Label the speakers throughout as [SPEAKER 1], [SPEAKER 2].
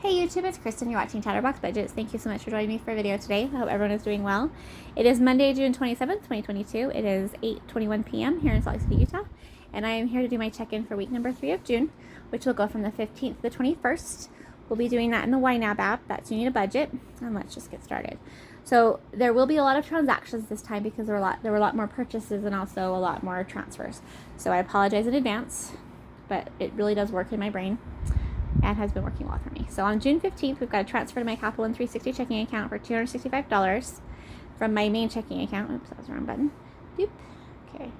[SPEAKER 1] Hey YouTube, it's Kristin. You're watching Chatterbox Budgets. Thank you so much for joining me for a video today. I hope everyone is doing well. It is Monday, June 27th, 2022. It is 8:21 p.m. here in Salt Lake City, Utah. And I am here to do my check-in for week number 3 of June, which will go from the 15th to the 21st. We'll be doing that in the YNAB app. That's You Need a Budget. And let's just get started. So there will be a lot of transactions this time because there were a lot more purchases and also a lot more transfers. So I apologize in advance, but it really does work in my brain and has been working well for me. So on June 15th, we've got a transfer to my Capital One 360 checking account for $265 from my main checking account. Oops, that was the wrong button. Doop. Okay.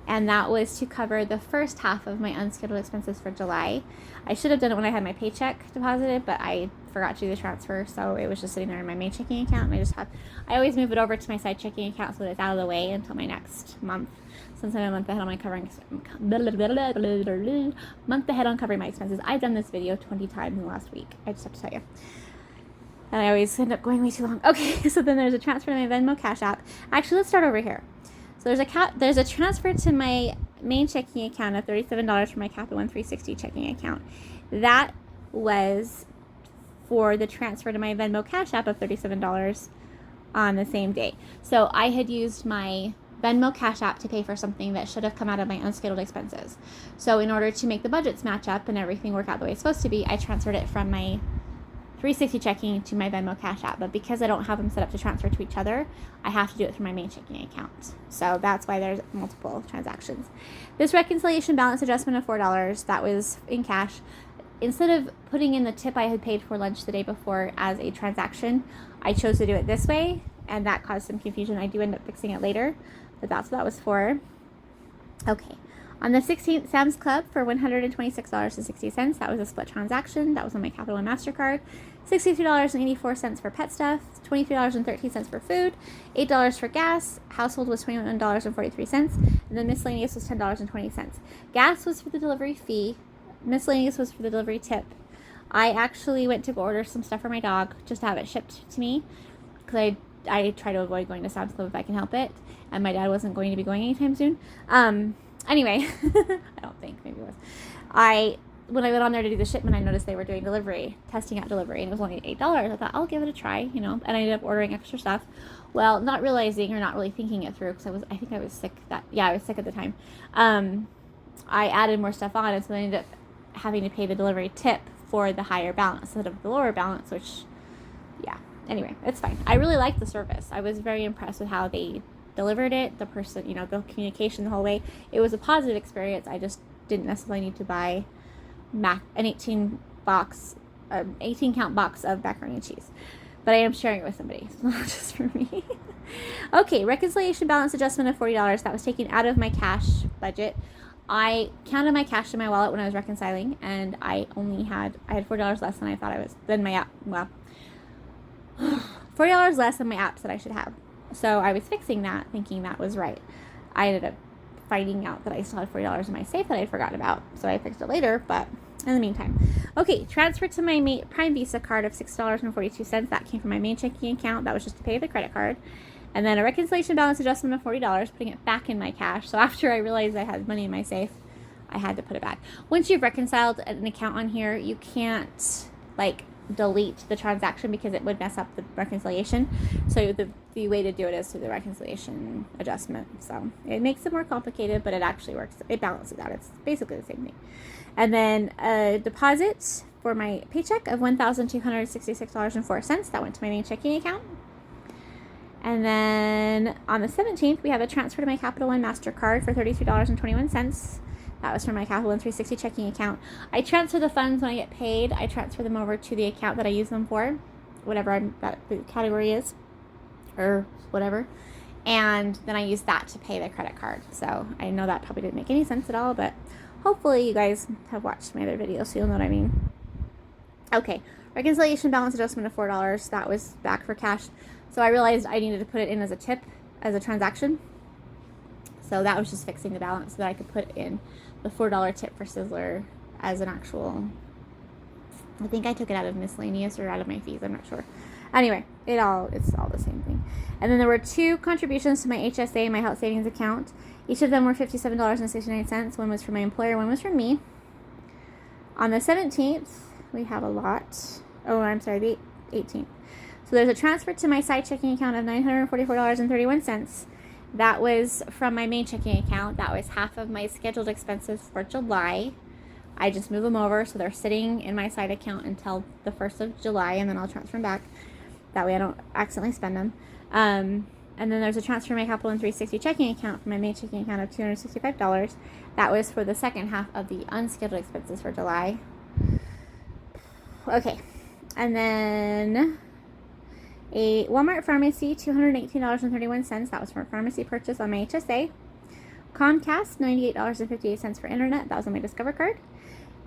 [SPEAKER 1] And that was to cover the first half of my unscheduled expenses for July. I should have done it when I had my paycheck deposited, but I forgot to do the transfer, so it was just sitting there in my main checking account, and I always move it over to my side checking account so that it's out of the way until my next month. Since I'm a month ahead on my covering my expenses. I've done this video 20 times in the last week. I just have to tell you. And I always end up going way too long. Okay, so then there's a transfer to my Venmo Cash App. Actually, let's start over here. So there's a transfer to my main checking account of $37 from my Capital One 360 checking account. That was for the transfer to my Venmo Cash App of $37 on the same day. So I had used my Venmo Cash App to pay for something that should have come out of my unscheduled expenses. So in order to make the budgets match up and everything work out the way it's supposed to be, I transferred it from my 360 checking to my Venmo Cash App. But because I don't have them set up to transfer to each other, I have to do it through my main checking account. So that's why there's multiple transactions. This reconciliation balance adjustment of $4, that was in cash. Instead of putting in the tip I had paid for lunch the day before as a transaction, I chose to do it this way, and that caused some confusion. I do end up fixing it later, but that's what that was for. Okay. On the 16th, Sam's Club for $126.60. That was a split transaction. That was on my Capital One MasterCard. $63.84 for pet stuff. $23.13 for food. $8 for gas. Household was $21.43. And then miscellaneous was $10.20. Gas was for the delivery fee. Miscellaneous was for the delivery tip. I actually went to go order some stuff for my dog just to have it shipped to me because I try to avoid going to Sam's Club if I can help it, and my dad wasn't going to be going anytime soon. Anyway, I don't think, maybe it was. When I went on there to do the shipment, I noticed they were doing testing out delivery, and it was only $8. I thought, I'll give it a try, and I ended up ordering extra stuff. Well, not realizing or not really thinking it through, because I think I was sick I was sick at the time. I added more stuff on, and so I ended up having to pay the delivery tip for the higher balance instead of the lower balance, which, yeah. Anyway, it's fine. I really liked the service. I was very impressed with how they delivered it, the person, the communication the whole way. It was a positive experience. I just didn't necessarily need to buy an 18 count box of macaroni and cheese. But I am sharing it with somebody, so not just for me. Okay, reconciliation balance adjustment of $40. That was taken out of my cash budget. I counted my cash in my wallet when I was reconciling, and I had $4 less than I thought I was, than my app, well, $40 less than my app said I should have. So I was fixing that, thinking that was right. I ended up finding out that I still had $40 in my safe that I'd forgotten about. So I fixed it later, but in the meantime. Okay, transfer to my Prime Visa card of $6.42. That came from my main checking account. That was just to pay the credit card. And then a reconciliation balance adjustment of $40, putting it back in my cash. So after I realized I had money in my safe, I had to put it back. Once you've reconciled an account on here, you can't, delete the transaction because it would mess up the reconciliation. So the way to do it is through the reconciliation adjustment. So it makes it more complicated, but it actually works. It balances out. It's basically the same thing. And then a deposit for my paycheck of $1,266.04. That went to my main checking account. And then on the 17th, we have a transfer to my Capital One MasterCard for $33.21. That was from my Capital One 360 checking account. I transfer the funds when I get paid. I transfer them over to the account that I use them for, whatever that category is, or whatever. And then I use that to pay the credit card. So I know that probably didn't make any sense at all, but hopefully you guys have watched my other videos, so you'll know what I mean. Okay, reconciliation balance adjustment of $4. That was back for cash. So I realized I needed to put it in as a tip, as a transaction. So that was just fixing the balance so that I could put in the $4 tip for Sizzler as an actual, I think I took it out of miscellaneous or out of my fees, I'm not sure. Anyway, it's all the same thing. And then there were 2 contributions to my HSA and my health savings account. Each of them were $57.69. One was for my employer, one was for me. On the 17th, we have a lot. Oh, I'm sorry, the 18th. So there's a transfer to my side checking account of $944.31. That was from my main checking account. That was half of my scheduled expenses for July. I just move them over, so they're sitting in my side account until the 1st of July, and then I'll transfer them back. That way I don't accidentally spend them. And then there's a transfer to my Capital One 360 checking account from my main checking account of $265. That was for the second half of the unscheduled expenses for July. Okay. And then a Walmart pharmacy, $218.31. That was for a pharmacy purchase on my HSA. Comcast, $98.58 for internet. That was on my Discover card.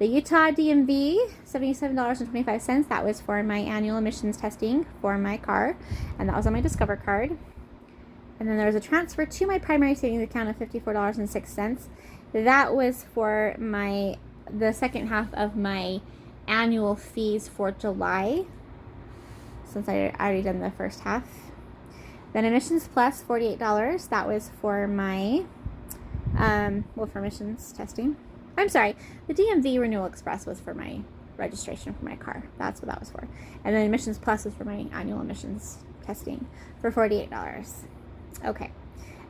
[SPEAKER 1] The Utah DMV, $77.25. That was for my annual emissions testing for my car. And that was on my Discover card. And then there was a transfer to my primary savings account of $54.06. That was for the second half of my annual fees for July, since I already done the first half. Then Emissions Plus, $48. That was for my, for emissions testing. I'm sorry, the DMV Renewal Express was for my registration for my car. That's what that was for. And then Emissions Plus was for my annual emissions testing for $48. Okay.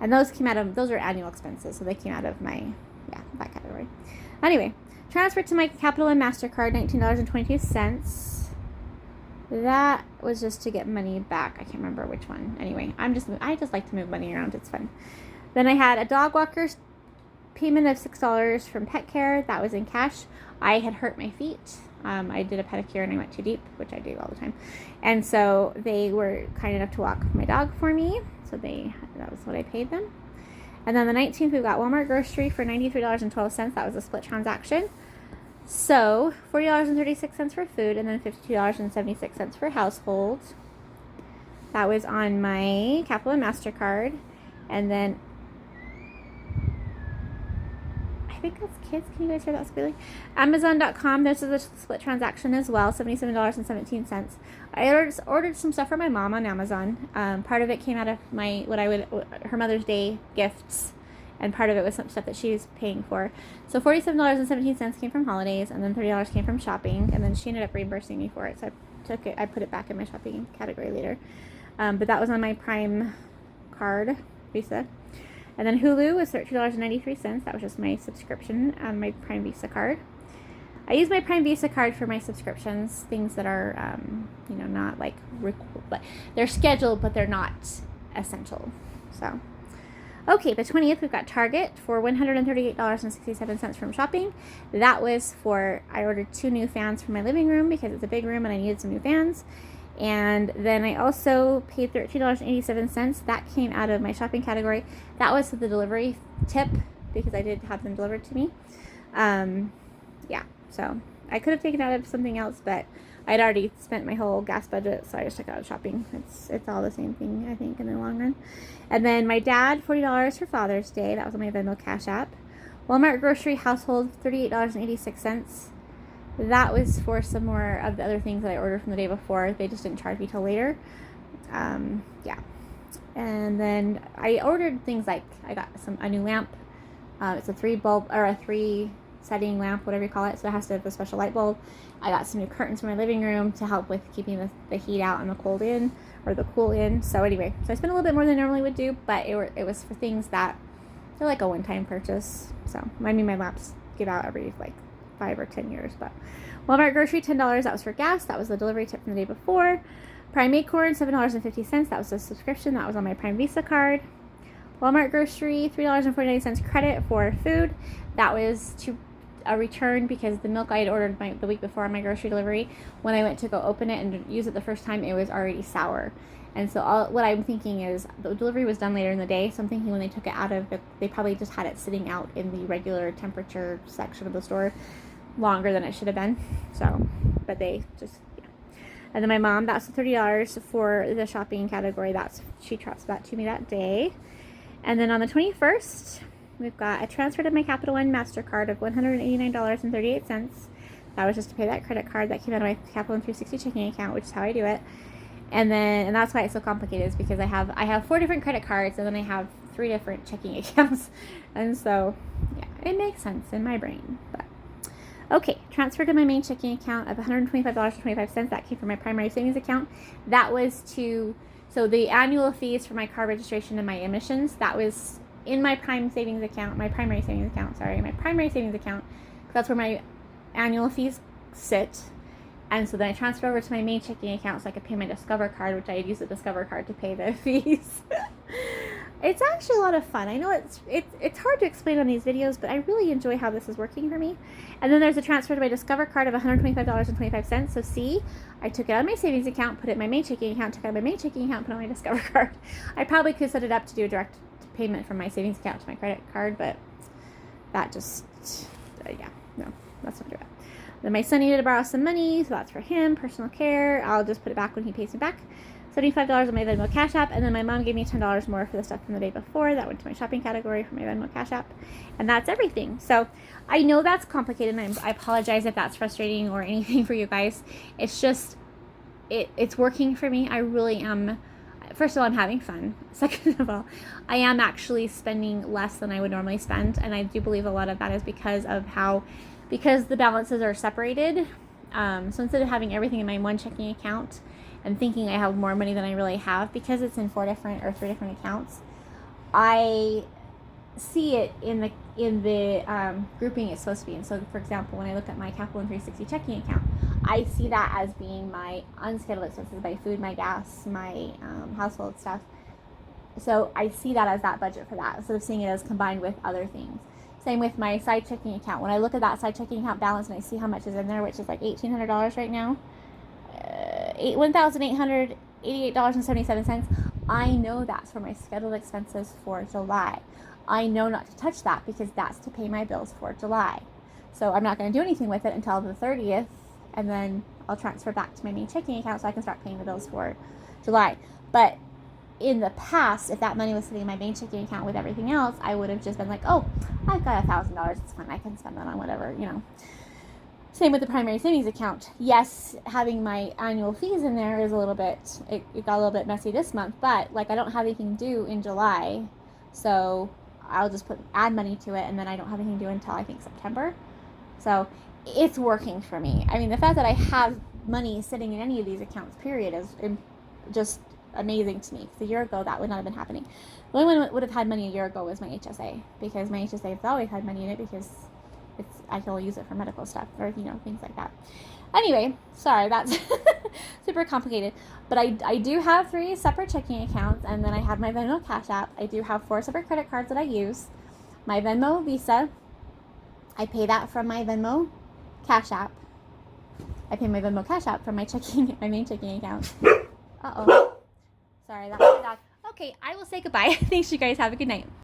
[SPEAKER 1] And those are annual expenses, so they came out of that category. Anyway, transfer to my Capital One MasterCard, $19.22. That was just to get money back. I can't remember which one. Anyway, I just like to move money around. It's fun. Then I had a dog walker payment of $6 from Pet Care. That was in cash. I had hurt my feet. I did a pedicure and I went too deep, which I do all the time. And so they were kind enough to walk my dog for me. So that was what I paid them. And then the 19th, we've got Walmart grocery for $93.12. That was a split transaction. So $40.36 for food, and then $52.76 for household. That was on my Capital One MasterCard. And then I think that's kids. Can you guys hear that squealing? Amazon.com. This is a split transaction as well. $77.17. I ordered some stuff for my mom on Amazon. Part of it came out of her Mother's Day gifts, and part of it was some stuff that she was paying for. So $47.17 came from holidays, and then $30 came from shopping, and then she ended up reimbursing me for it. So I put it back in my shopping category later. But that was on my Prime card, Visa. And then Hulu was $13.93. That was just my subscription on my Prime Visa card. I use my Prime Visa card for my subscriptions, things that are, not like, but they're scheduled, but they're not essential. So, okay, the 20th, we've got Target for $138.67 from shopping. That was I ordered 2 new fans for my living room because it's a big room and I needed some new fans. And then I also paid $13.87. That came out of my shopping category. That was the delivery tip because I did have them delivered to me. So I could have taken it out of something else, but I'd already spent my whole gas budget, so I just took it out of shopping. It's all the same thing, I think, in the long run. And then my dad, $40 for Father's Day. That was on my Venmo Cash App. Walmart grocery household, $38.86. That was for some more of the other things that I ordered from the day before. They just didn't charge me till later. And then I ordered things like I got a new lamp. It's a 3 setting lamp, whatever you call it. So it has to have a special light bulb. I got some new curtains for my living room to help with keeping the heat out and the cold in, or the cool in. So anyway, I spent a little bit more than I normally would do, but it was for things that they're like a one-time purchase. So my lamps give out every 5 or 10 years. But Walmart grocery, $10. That was for gas. That was the delivery tip from the day before. Prime Acorn, $7.50. That was a subscription. That was on my Prime Visa card. Walmart grocery, $3.49 credit for food. That was to a return because the milk I had ordered the week before on my grocery delivery, when I went to go open it and use it the first time, it was already sour. And so what I'm thinking is the delivery was done later in the day, so I'm thinking when they took it out of it, they probably just had it sitting out in the regular temperature section of the store longer than it should have been. So, but they just, yeah. And then my mom, that's $30 for the shopping category. She transferred that to me that day. And then on the 21st, we've got a transfer to my Capital One MasterCard of $189.38. That was just to pay that credit card. That came out of my Capital One 360 checking account, which is how I do it. And that's why it's so complicated, is because I have 4 different credit cards, and then I have 3 different checking accounts. And so, yeah, it makes sense in my brain. But Okay, transfer to my main checking account of $125.25. That came from my primary savings account. That was so the annual fees for my car registration and my emissions, that was in my primary savings account. That's where my annual fees sit. And so then I transferred over to my main checking account so I could pay my Discover card, which I had used the Discover card to pay the fees. It's actually a lot of fun. I know it's hard to explain on these videos, but I really enjoy how this is working for me. And then there's a transfer to my Discover card of $125.25. So see, I took it out of my savings account, put it in my main checking account, took it out of my main checking account, put it on my Discover card. I probably could set it up to do a direct payment from my savings account to my credit card, but that just, yeah, no, let's not do it. Then my son needed to borrow some money, so that's for him, personal care. I'll just put it back when he pays me back. $75 on my Venmo Cash App, and then my mom gave me $10 more for the stuff from the day before. That went to my shopping category for my Venmo Cash App, and that's everything. So I know that's complicated, and I apologize if that's frustrating or anything for you guys. It's just, it's working for me. I really am. First of all, I'm having fun. Second of all, I am actually spending less than I would normally spend, and I do believe a lot of that is because the balances are separated. So instead of having everything in my one checking account and thinking I have more money than I really have, because it's in 3 different accounts, I see it in the grouping it's supposed to be in. So for example, when I look at my Capital and 360 checking account, I see that as being my unscheduled expenses, my food, my gas, my household stuff. So I see that as that budget for that, instead of seeing it as combined with other things. Same with my side checking account. When I look at that side checking account balance and I see how much is in there, which is like $1,800 right now, $1,888.77, I know that's for my scheduled expenses for July. I know not to touch that because that's to pay my bills for July. So I'm not going to do anything with it until the 30th, and then I'll transfer back to my main checking account so I can start paying the bills for July. But in the past, if that money was sitting in my main checking account with everything else, I would have just been like, oh, I've got $1,000. It's fine. I can spend that on whatever, you know. Same with the primary savings account. Yes, having my annual fees in there is a little bit, it got a little bit messy this month, but like I don't have anything due in July, so I'll just add money to it, and then I don't have anything due until I think September. So it's working for me. I mean, the fact that I have money sitting in any of these accounts, period, is just amazing to me. Because a year ago, that would not have been happening. The only one that would have had money a year ago was my HSA, because my HSA has always had money in it because I can only use it for medical stuff or, you know, things like that. Anyway, sorry, that's super complicated. But I do have 3 separate checking accounts, and then I have my Venmo Cash App. I do have 4 separate credit cards that I use. My Venmo Visa, I pay that from my Venmo Cash App. I pay my Venmo Cash App from my main checking account. Uh-oh. Sorry, that was my dog. Okay, I will say goodbye. Thanks, you guys. Have a good night.